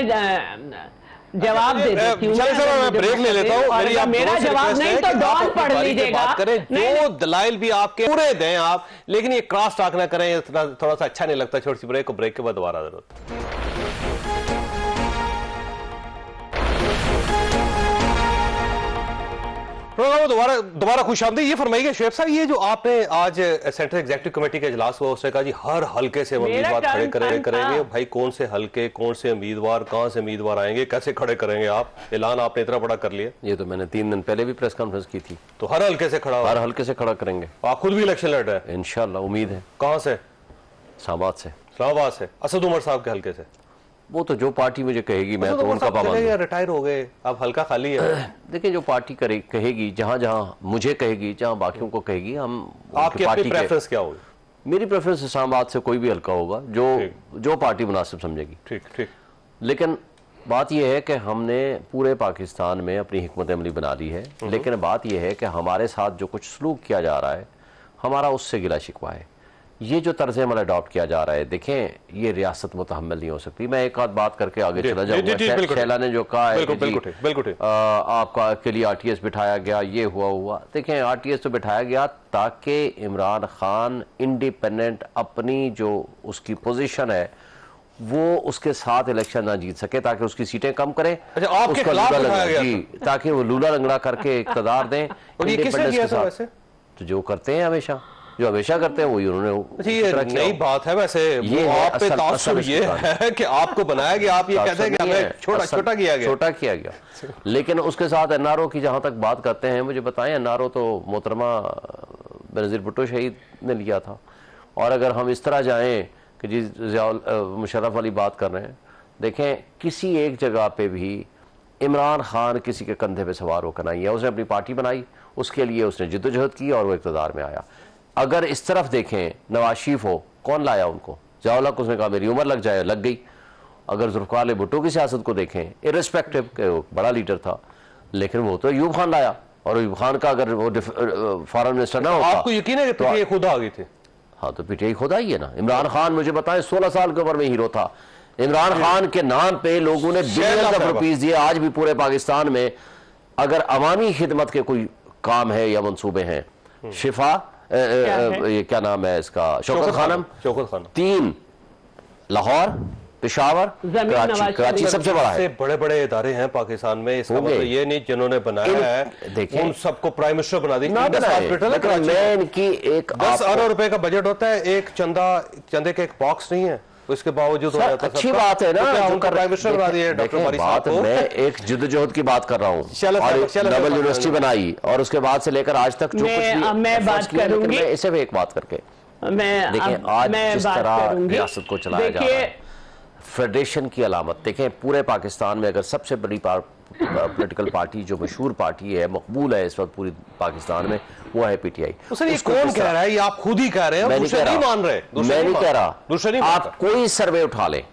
जवाब दे देती हूँ, मैं ब्रेक ले लेता हूँ। मेरा जवाब नहीं तो डॉन पढ़ लीजिएगा। जो दलाइल भी आपके पूरे दें आप, लेकिन ये क्रॉस टॉक ना करें, थोड़ा सा अच्छा नहीं लगता। छोटी सी ब्रेक को, ब्रेक के बाद दोबारा जरूरत। दोबारा खुशामदीद। ये फरमाइए शुएब साहब, ये जो आपने आज सेंट्रल एग्जीक्यूटिव कमेटी का इजलास हुआ, उसने कहा जी हर हल्के से उम्मीदवार खड़े करेंगे। भाई कौन से हल्के, कौन से उम्मीदवार, कहां से उम्मीदवार आएंगे, कैसे खड़े करेंगे आप? ऐलान आपने इतना बड़ा कर लिया। ये तो मैंने 3 दिन पहले भी प्रेस कॉन्फ्रेंस की थी। तो हर हल्के से खड़ा, हर हल्के से खड़ा करेंगे। आप खुद भी इलेक्शन लड़ रहे हैं? इंशाल्लाह, उम्मीद है। कहां से? इस्लामाबाद से। इस्लामाबाद से असद उमर साहब के हल्के से? वो तो जो पार्टी मुझे कहेगी, मैं तो उनका पाबंद हूं। रिटायर हो गए, अब हल्का खाली है। देखिए, जो पार्टी कहेगी, जहां जहां मुझे कहेगी, जहां बाकियों को कहेगी, हम आपकी अपनी प्रेफरेंस क्या होगी? मेरी प्रेफरेंस इस्लामाबाद से कोई भी हल्का होगा, जो पार्टी मुनासिब समझेगी। ठीक ठीक। लेकिन बात यह है कि हमने पूरे पाकिस्तान में अपनी हिकमत अमली बना ली है, लेकिन बात यह है कि हमारे साथ जो कुछ सलूक किया जा रहा है, हमारा उससे गिला शिकवा है। ये जो तर्ज अमल अडॉप्ट किया जा रहा है, देखें ये रियासत मुतहम्मिल नहीं हो सकती। मैं एक आध बात करके आगे चला जाऊंगा। शैला ने जो कहा है आपका के लिए आरटीएस बिठाया गया, ये हुआ। देखें आरटीएस तो बिठाया गया ताकि इमरान खान इंडिपेंडेंट अपनी जो उसकी पोजीशन है वो उसके साथ इलेक्शन ना जीत सके, ताकि उसकी सीटें कम करे। अच्छा, आपके खिलाफ बिठाया गया जी, ताकि वो लूला लंगड़ा करके इक़्तिदार दें। और ये किसने किया था वैसे? तो जो करते हैं हमेशा, जो हमेशा करते हैं वही उन्होंने। ये नई बात है वैसे, ये आप पे तासुब ये है कि आपको बनाया गया, आप ये कहते हैं कि हमें छोटा किया गया। लेकिन उसके साथ एनआरओ की जहां तक बात करते हैं, मुझे बताएं एनआरओ तो मोहतरमा बेनज़ीर भुट्टो शहीद ने लिया था। और अगर हम इस तरह जाएं कि जी मुशर्रफ वाली बात कर रहे हैं, देखें किसी एक जगह पे भी इमरान खान किसी के कंधे पे सवार होकर नहीं है। उसने अपनी पार्टी बनाई, उसके लिए उसने जिद्दोजहद की और वो इक़्तिदार में आया। अगर इस तरफ देखें नवाज शरीफ हो, कौन लाया उनको? ज़िया-उल-हक, उसने कहा मेरी उम्र लग जाए, लग गई। अगर जुल्फ़िकार भुट्टो की सियासत को देखें, इर्रेस्पेक्टिव के वो बड़ा लीडर था, लेकिन वो तो अयूब खान लाया। और अयूब खान का अगर वो फॉरेन मिनिस्टर ना होता, आपको यकीन है कि पीटीआई खुद आ गई थी? हाँ, तो पीटीआई खुद आई है ना। इमरान खान मुझे बताएं 16 साल की उम्र में हीरो था। इमरान खान के नाम पे लोगों ने बिलियन ऑफ रुपीस दिए। आज भी पूरे पाकिस्तान में अगर अवामी खिदमत के कोई काम है या मंसूबे हैं, शिफा ये क्या नाम है इसका, शौकत खानम, 3 लाहौर, पेशावर, कराची सबसे बड़ा है। बड़े इदारे हैं पाकिस्तान में, इसका मतलब ये नहीं जिन्होंने बनाया है देखें उन सबको प्राइम मिनिस्टर बना दी। मैं इनकी 10 अरब रुपए का बजट होता है, एक चंदे के एक बॉक्स नहीं है, उसके बावजूद अच्छी बात है ना प्राइम मिनिस्टर बना दिए डॉक्टर बारी साहब को। मैं एक जिद्दोजहद की बात कर रहा हूँ, डबल यूनिवर्सिटी बनाई और उसके बाद से लेकर आज तक जो कुछ मैं बात करूंगी, इसे भी एक बात करके देखें आज जिस तरह रियासत को चलाया जा रहा है, फेडरेशन की अलामत देखें। पूरे पाकिस्तान में अगर सबसे बड़ी पॉलिटिकल पार्टी जो मशहूर पार्टी है, मकबूल है इस वक्त पूरी पाकिस्तान में, वो है पीटीआई। ये कौन कह रहा है? ये आप खुद ही कह रहे हैं, मैं नहीं कह रहा। आप कोई सर्वे उठा लें,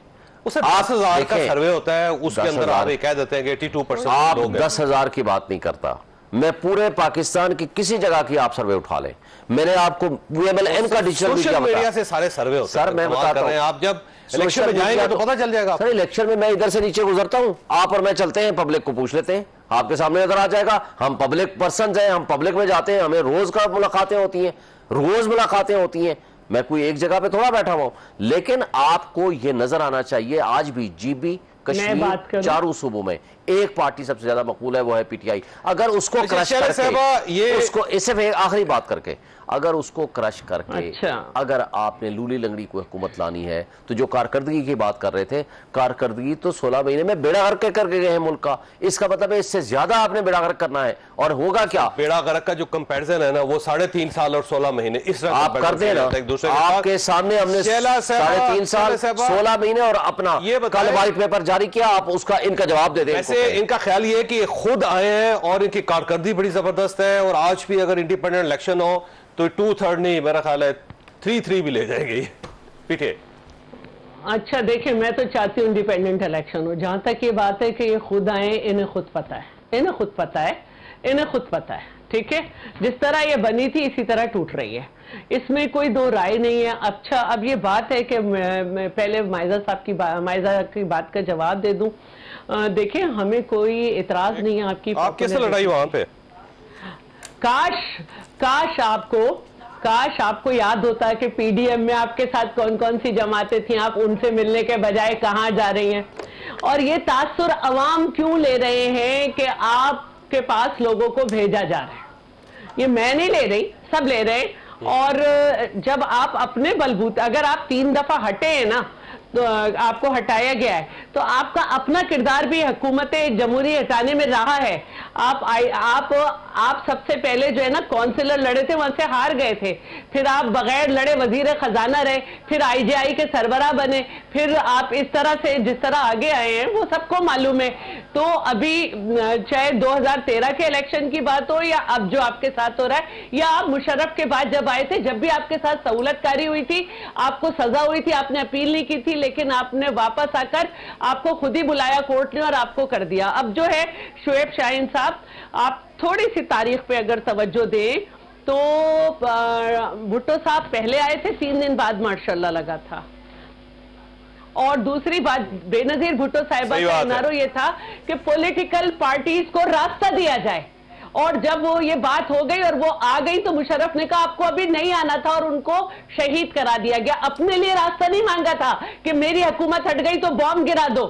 उसे 10,000 का सर्वे होता है, उसके अंदर आप कह देते हैं कि 82% आप 10,000 की बात नहीं करता। मैं पूरे पाकिस्तान की किसी जगह की आप सर्वे उठा लें, मैंने आपको वीएमएलएन का डिजिटल सोशल मीडिया से सारे सर्वे होते हैं। सर मैं बता रहा हूं, आप जब इलेक्शन में जाएंगे तो पता चल जाएगा। सर इलेक्शन में मैं इधर से नीचे गुजरता हूं, आप और मैं चलते हैं, पब्लिक को पूछ लेते हैं, आपके सामने नजर आ जाएगा। हम पब्लिक पर्सन हैं, हम पब्लिक में जाते हैं, हमें रोज का मुलाकातें होती हैं, रोज मुलाकातें होती हैं। मैं कोई एक जगह पे थोड़ा बैठा हुआ हूं, लेकिन आपको ये नजर आना चाहिए आज भी जीबी कश्मीर चारों सूबों में एक पार्टी सबसे ज्यादा मकबूल है, वो है पीटीआई। अगर उसको क्रश करके, उसको इसे आखिरी बात करके, अगर उसको क्रश करके अगर आपने लूली लंगड़ी को हुकूमत लानी है, तो जो कारकर्दगी की बात कर रहे थे, कारकर्दगी तो 16 महीने में बेड़ा गर्क करके गए हैं मुल्क का। इसका मतलब है इससे ज्यादा आपने बेड़ा गर्क करना है। और होगा क्या? बेड़ा गर्क का जो कंपैरिजन है ना, वो 3.5 साल और 16 महीने इस आप कर देना। आपके सामने हमने 3.5 साल 16 महीने और अपना कल व्हाइट पेपर जारी किया, आप उसका इनका जवाब दे दें। वैसे इनका ख्याल ये है कि खुद आए हैं और इनकी कारकर्दगी बड़ी जबरदस्त है, और आज भी अगर इंडिपेंडेंट इलेक्शन हो तो 2/3 नहीं, मेरा ख्याल है 3-3 भी ले जाएगी पीटे। अच्छा देखिए, मैं तो चाहती हूँ इंडिपेंडेंट इलेक्शन हो। जहां तक ये बात है कि ये खुद आए, इन्हें खुद पता है, इन्हें खुद पता है, इन्हें खुद पता है, ठीक है। जिस तरह ये बनी थी इसी तरह टूट रही है, इसमें कोई दो राय नहीं है। अच्छा अब ये बात है कि मैं पहले माइजा की बात का जवाब दे दूं। देखिए हमें कोई इतराज नहीं है आपकी, आप कैसे लड़ाई वहां पे? काश आपको याद होता है कि पीडीएम में आपके साथ कौन कौन सी जमातें थी, आप उनसे मिलने के बजाय कहां जा रही हैं। और ये तासुर अवाम क्यों ले रहे हैं कि आपके पास लोगों को भेजा जा रहा है? ये मैं नहीं ले रही, सब ले रहे हैं। और जब आप अपने बलबूते, अगर आप 3 दफा हटे हैं ना, तो आपको हटाया गया है, तो आपका अपना किरदार भी हुकूमत जमहूरी हटाने में रहा है। आप सबसे पहले जो है ना काउंसिलर लड़े थे, वहां से हार गए थे, फिर आप बगैर लड़े वजीर खजाना रहे, फिर आईजीआई के सरबराह बने, फिर आप इस तरह से जिस तरह आगे आए हैं वो सबको मालूम है। तो अभी चाहे 2013 के इलेक्शन की बात हो या अब जो आपके साथ हो रहा है, या आप मुशर्रफ के बाद जब आए थे, जब भी आपके साथ सहूलतकारी हुई थी, आपको सजा हुई थी, आपने अपील नहीं की थी, लेकिन आपने वापस आकर आपको खुद ही बुलाया कोर्ट ने और आपको कर दिया। अब जो है शुएब शाहीन साहब, आप थोड़ी सी तारीख पे अगर तवज्जो दें तो भुट्टो साहब पहले आए थे, 3 दिन बाद मार्शाल्लाह लगा था। और दूसरी बात, बेनजीर भुट्टो साहिबा का इनारो ये था कि पॉलिटिकल पार्टीज को रास्ता दिया जाए, और जब वो ये बात हो गई और वो आ गई तो मुशर्रफ ने कहा आपको अभी नहीं आना था और उनको शहीद करा दिया गया। अपने लिए रास्ता नहीं मांगा था कि मेरी हुकूमत हट गई तो बॉम्ब गिरा दो,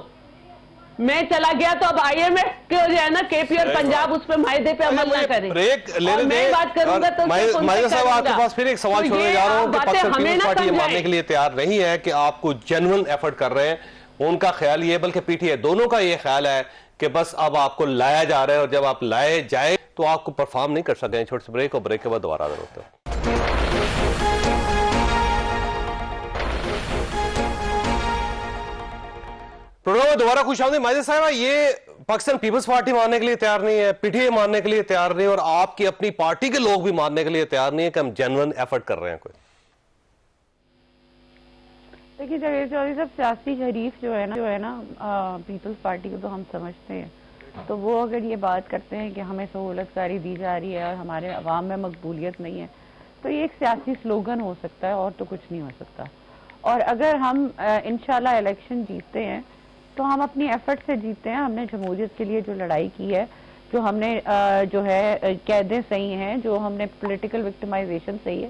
मैं चला गया तो अब IMF के जो है ना KP और पंजाब उस पे मायदे पे अमल ना करे। और मैं बात करूंगा तो मायदा साहब आपके पास फिर एक सवाल छोड़ने जा रहा हूं कि पीपल्स पार्टी मानने के लिए तैयार नहीं है कि आपको जेन्युइन एफर्ट कर रहे हैं, उनका ख्याल ये, बल्कि PTI दोनों का ये ख्याल है कि बस अब आपको लाया जा रहा है और जब आप लाए जाए तो आपको परफॉर्म नहीं कर सकें। छोटे से ब्रेक और ब्रेक के बाद दोबारा हाजिर होते हैं। प्रोग्राम में दोबारा खुश आमदीद। माजिद साहब, ये पाकिस्तान पीपल्स पार्टी मानने के लिए तैयार नहीं है, PTI मानने के लिए तैयार नहीं है, और आपकी अपनी पार्टी के लोग भी मानने के लिए तैयार नहीं है कि हम जेन्युइन एफर्ट कर रहे हैं कोई। देखिए जावेद चौधरी साहब, सियासी शरीफ जो है ना पीपल्स पार्टी को तो हम समझते हैं, तो वो अगर ये बात करते हैं कि हमें सहूलतकारी दी जा रही है और हमारे अवाम में मकबूलियत नहीं है, तो ये एक सियासी स्लोगन हो सकता है और तो कुछ नहीं हो सकता। और अगर हम इंशाल्लाह इलेक्शन जीतते हैं तो हम अपनी एफर्ट से जीतते हैं। हमने जमहूरियत के लिए जो लड़ाई की है, जो हमने जो है कैदें सही हैं, जो हमने पॉलिटिकल विक्टिमाइजेशन सही है,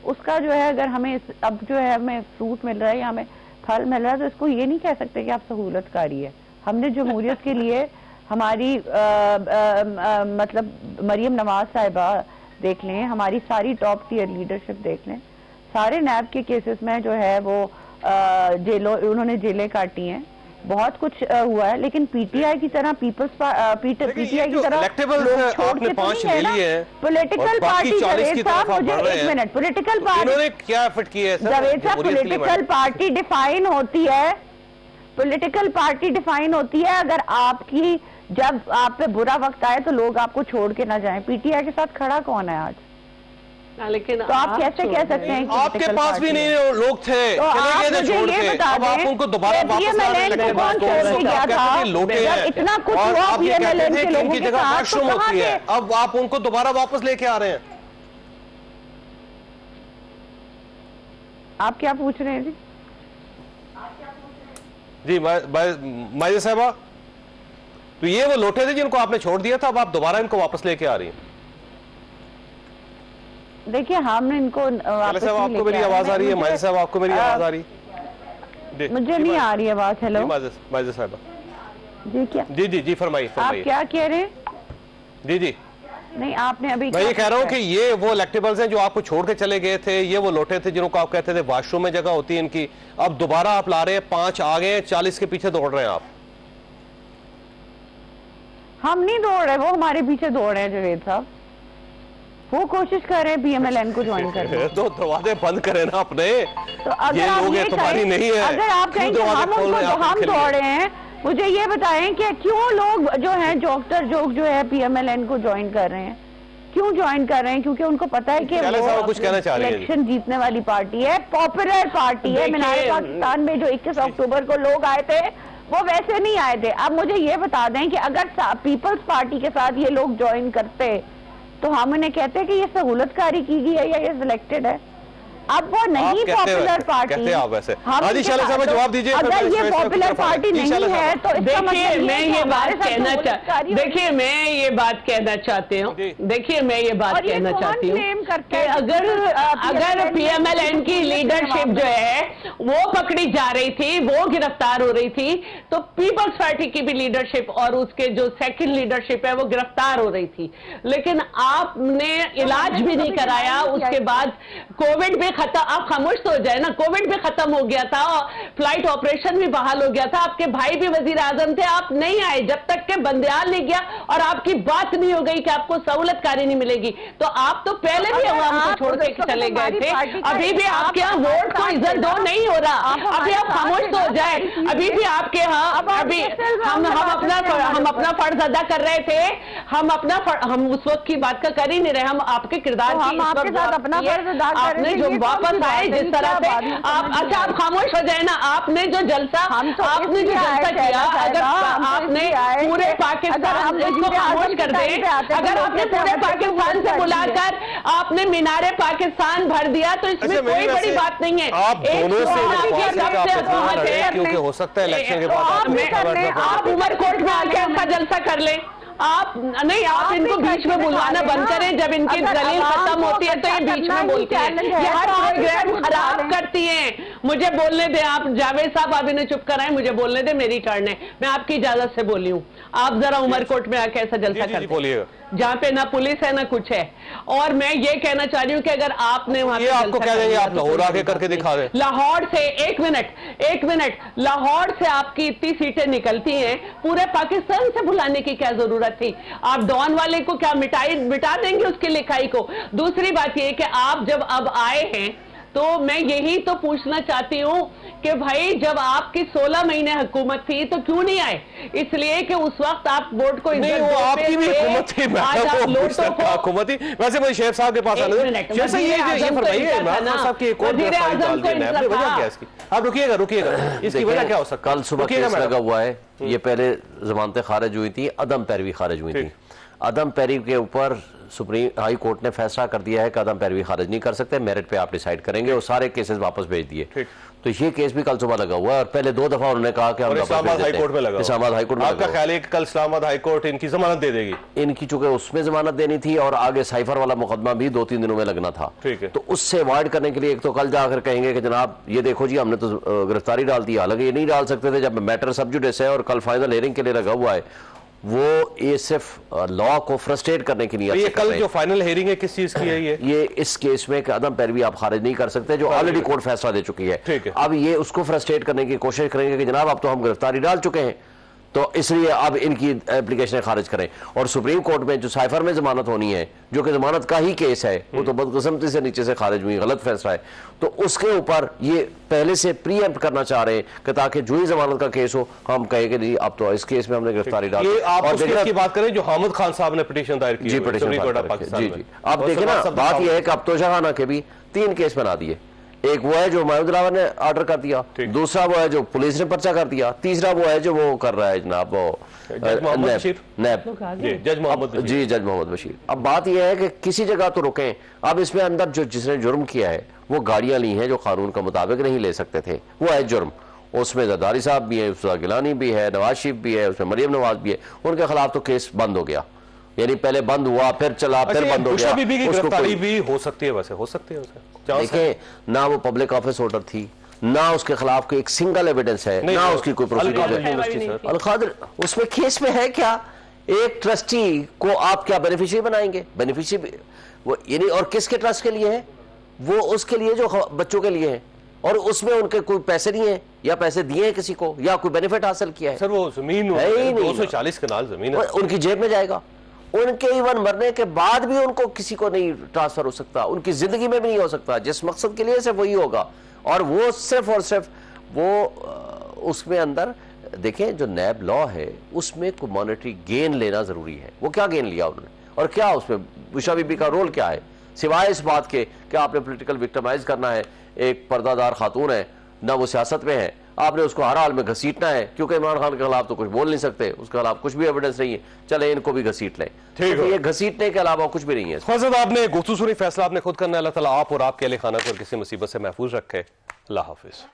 उसका जो है अगर हमें अब जो है हमें फ्रूट मिल रहा है या हमें फल मिल रहा है, तो इसको ये नहीं कह सकते कि आप सहूलतकारी है। हमने जमहूरियत के लिए हमारी मतलब मरियम नवाज साहिबा देख लें, हमारी सारी टॉप टियर लीडरशिप देख लें, सारे नैब के केसेस में जो है वो उन्होंने जेलें काटी हैं, बहुत कुछ हुआ है। लेकिन PTI की तरह PTI की तरह लोग छोड़ के तो नहीं है ना। पॉलिटिकल पार्टी जावेद साहब, मुझे एक मिनट, पॉलिटिकल पार्टी क्या एफर्ट किया है जावेद साहब? पॉलिटिकल पार्टी डिफाइन होती है, पॉलिटिकल पार्टी डिफाइन होती है अगर आपकी जब आप पे बुरा वक्त आए तो लोग आपको छोड़ के ना जाएं। PTI के साथ खड़ा कौन है आज? लेकिन तो आप कैसे कह सकते हैं कि आपके पास भी नहीं लोग थे, तो आप मुझे ये बता दें, आप उनको दोबारा PMLN को कौन छोड़ के गया था? जब इतना कुछ हुआ PMLN के लोगों के साथ, तो कहां थे? अब आप उनको दोबारा वापस लेके आ रहे हैं। आप क्या पूछ रहे हैं जी? जी माजिद साहबा, तो ये वो लोटे थे जिनको आपने छोड़ दिया था, अब आप दोबारा इनको वापस लेके आ रही हैं। देखिए हमने इनको साहब, आपको मेरी आवाज आ रही है? माजिद साहब, आपको मेरी आवाज आ रही है? मुझे नहीं आ रही आवाज। हेलो माजिद साहब जी, क्या जी फरमाइए। आप क्या कह रहे हैं? जी नहीं, आपने अभी मैं ये कह रहा हूँ कि ये वो इलेक्टेबल्स हैं जो आपको छोड़ के चले गए थे, ये वो लोटे थे जिनको आप कहते थे वॉशरूम में जगह होती है इनकी, अब दोबारा आप ला रहे हैं, 5 आ गए, 40 के पीछे दौड़ रहे हैं आप। हम नहीं दौड़ रहे, वो हमारे पीछे दौड़ रहे हैं जावेद साहब। वो कोशिश कर रहे हैं PMLN को ज्वाइन करने। तो दरवाजे बंद करें ना अपने। तो अगर आप ये कहें, नहीं है, अगर आप कहें कि हम दौड़ रहे हैं, मुझे ये बताएं कि क्यों लोग जो हैं डॉक्टर जो है PMLN को ज्वाइन कर रहे हैं? क्यों ज्वाइन कर रहे हैं? क्योंकि उनको पता है कि वो कुछ कहना चाह रहे हैं, इलेक्शन जीतने वाली पार्टी है, पॉपुलर पार्टी है। मीनार पाकिस्तान में जो 21 अक्टूबर को लोग आए थे वो वैसे नहीं आए थे। अब मुझे ये बता दें कि अगर पीपल्स पार्टी के साथ ये लोग ज्वाइन करते तो हम उन्हें कहते हैं कि ये सहूलतकारी की गई है या ये सिलेक्टेड है। अब वो नहीं पॉपुलर पार्टी, जवाब दीजिए। अगर ये पॉपुलर पार्टी नहीं है तो इसका मतलब मैं ये बात कहना चाहती, देखिए मैं ये बात कहना चाहती हूँ, देखिए मैं ये बात कहना चाहती हूँ कि अगर PMLN की लीडरशिप जो है वो पकड़ी जा रही थी, वो गिरफ्तार हो रही थी, तो पीपल्स पार्टी की भी लीडरशिप और उसके जो सेकंड लीडरशिप है वो गिरफ्तार हो रही थी। लेकिन आपने इलाज भी नहीं कराया, उसके बाद कोविड भी खत्म, आप खामोश तो हो जाए ना, कोविड भी खत्म हो गया था, फ्लाइट ऑपरेशन भी बहाल हो गया था, आपके भाई भी वजीर आजम थे, आप नहीं आए जब तक के बंदियाल नहीं गया और आपकी बात नहीं हो गई कि आपको सहूलतकारी नहीं मिलेगी। तो आप तो पहले भी अवाम को छोड़ के चले गए थे, अभी भी आपके यहाँ वोट को इज्जत दो नहीं हो रहा, अभी आप खामोश तो हो जाए, अभी भी आपके यहाँ अभी हम अपना फर्ज अदा कर रहे थे, हम उस वक्त की बात का कर ही नहीं रहे, हम आपके किरदार की अपना फर्ज अदा कर रहे थे। वापस आए जिस तरह से आप। अच्छा आप खामोश हो जाए ना, आपने जो जलसा किया, अगर आपने पूरे पाकिस्तान इसको खामोश कर दे, अगर आपने पूरे पाकिस्तान से बुलाकर आपने मीनारे पाकिस्तान भर दिया तो इसमें कोई बड़ी बात नहीं है। आप दोनों से क्योंकि हो सकता है इलेक्शन के बाद आप उमरकोट में आके आपका जलसा कर ले। आप नहीं, आप इनको बीच में बुलवाना बंद करें। जब इनकी दलील खत्म होती है तो ये बीच में बोलती है, ये हर प्रोग्राम खराब करती हैं। मुझे बोलने दे, आप जावेद साहब आप इन्हें चुप कराएं, मुझे बोलने दे, मेरी टर्न है, मैं आपकी इजाजत से बोली हूँ। आप जरा उमरकोट में आके ऐसा जलसा कर बोलिएगा जहाँ पे ना पुलिस है ना कुछ है। और मैं ये कहना चाह रही हूँ कि अगर आपने वहां पे आपको क्या देंगे, आप लाहौर आके करके दिखा दें। लाहौर से एक मिनट, लाहौर से आपकी इतनी सीटें निकलती हैं, पूरे पाकिस्तान से बुलाने की क्या जरूरत थी? आप डॉन वाले को क्या मिटा देंगे उसकी लिखाई को? दूसरी बात यह कि आप जब अब आए हैं तो मैं यही तो पूछना चाहती हूं कि भाई जब आपकी 16 महीने हुकूमत थी तो क्यों नहीं आए? इसलिए कि उस वक्त आप वोट को नहीं, वो आपकी भी हुकूमत थी, हुकूमत थी। वैसे मुझे शेख साहब के पास आने आप रुकिएगा, इसकी वजह क्या हो सकती है? कल सुबह केस लगा हुआ है, ये पहले जमानतें खारिज हुई थी, अदम पैरवी खारिज हुई थी। अदम पैरवी के ऊपर सुप्रीम हाई कोर्ट ने फैसला कर दिया है कि अदम पैरवी खारिज नहीं कर सकते, मेरिट पे आप डिसाइड करेंगे, और सारे केसेस वापस भेज दिए। तो ये केस भी कल सुबह लगा हुआ है, और पहले 2 दफा उन्होंने कहा कि हम इस्लामाबाद हाई कोर्ट में लगा। इस्लामाबाद हाई कोर्ट में आपका ख्याल है कि कल इस्लामाबाद हाई कोर्ट इनकी जमानत दे देगी? इनकी चूंकि उसमें जमानत देनी थी और आगे साइफर वाला मुकदमा भी 2-3 दिनों में लगना था, तो उससे अवॉइड करने के लिए एक तो कल जाकर कहेंगे कि जनाब ये देखो जी हमने तो गिरफ्तारी डाल दी, हालांकि ये नहीं डाल सकते थे जब मैटर सब जुडिस है और कल फाइनल हियरिंग के लिए लगा हुआ है। वो ये सिर्फ लॉ को फ्रस्ट्रेट करने के लिए ये कल जो फाइनल हियरिंग है किस चीज की है? ये इस केस में अदम पैरवी आप खारिज नहीं कर सकते, जो ऑलरेडी कोर्ट फैसला दे चुकी है। अब ये उसको फ्रस्ट्रेट करने की कोशिश करेंगे कि जनाब अब तो हम गिरफ्तारी डाल चुके हैं, तो इसलिए अब इनकी एप्लीकेशन खारिज करें। और सुप्रीम कोर्ट में जो साइफर में जमानत होनी है, जो कि जमानत का ही केस है, वो तो बदकिस्मती से नीचे से खारिज हुई, गलत फैसला है, तो उसके ऊपर ये पहले से प्रीएम्प्ट करना चाह रहे हैं कि ताकि जो ही जमानत का केस हो हम कहें कि अब तो इस केस में हमने गिरफ्तारी डाल दी। आप उस केस की बात करें जो हामिद खान साहब ने पिटीशन दायर की, जी पिटीशन, जी अब देखिए ना, बात यह है कि अब तो जहाना के भी 3 केस बना दिए। एक वो है जो महमूद रावत ने ऑर्डर कर दिया, दूसरा वो है जो पुलिस ने पर्चा कर दिया, तीसरा वो है जो वो कर रहा है जनाब वो जज मोहम्मद बशीर। अब बात यह है कि किसी जगह तो रुकें। अब इसमें अंदर जो जिसने जुर्म किया है वो गाड़ियां ली हैं जो कानून के मुताबिक नहीं ले सकते थे, वो है जुर्म। उसमें जरदारी साहब भी है, उसका गिलानी भी है, नवाज शरीफ भी है, उसमें मरियम नवाज भी है, उनके खिलाफ तो केस बंद हो गया, यानी पहले बंद हुआ फिर चला फिर बंद हो गया। बीबी की गिरफ्तारी भी हो सकती है, वैसे हो सकती है। देखिए ना वो पब्लिक ऑफिस ऑर्डर थी, ना उसके खिलाफ कोई एक सिंगल एविडेंस है, ना उसकी कोई प्रोसीजर। अलकादर उसमें केस में है क्या? एक ट्रस्टी को आप क्या बेनिफिशियरी बनाएंगे? बेनिफिशियरी वो यानी और किसके ट्रस्ट के लिए है? वो उसके लिए जो बच्चों के लिए है, और उसमें उनके कोई पैसे नहीं है या पैसे दिए हैं किसी को या कोई बेनिफिट हासिल किया है? सर वो जमीन है ही नहीं, 240 कनाल जमीन है, उनकी जेब में जाएगा। उनके इवन मरने के बाद भी उनको किसी को नहीं ट्रांसफर हो सकता, उनकी जिंदगी में भी नहीं हो सकता। जिस मकसद के लिए सिर्फ वही होगा, और वो सिर्फ और सिर्फ वो उसमें अंदर देखें जो नैब लॉ है उसमें को मॉनेटरी गेन लेना जरूरी है। वो क्या गेन लिया उन्होंने, और क्या उसमें उषा बीबी का रोल क्या है, सिवाय इस बात के कि आपने पॉलिटिकल विक्टिमाइज करना है। एक पर्दादार खातून है, ना वो सियासत में है, आपने उसको हर हाल में घसीटना है, क्योंकि इमरान खान के खिलाफ तो कुछ बोल नहीं सकते, उसके खिलाफ कुछ भी एविडेंस नहीं है, चले इनको भी घसीट लें। ठीक है, ये घसीटने के अलावा कुछ भी नहीं है। फजल आपने गुफ्तगू सुनी, फैसला आपने खुद करना है। अल्लाह ताला आप और आपके अहले खाना को किसी मुसीबत से महफूज रखे। अल्लाह हाफिज।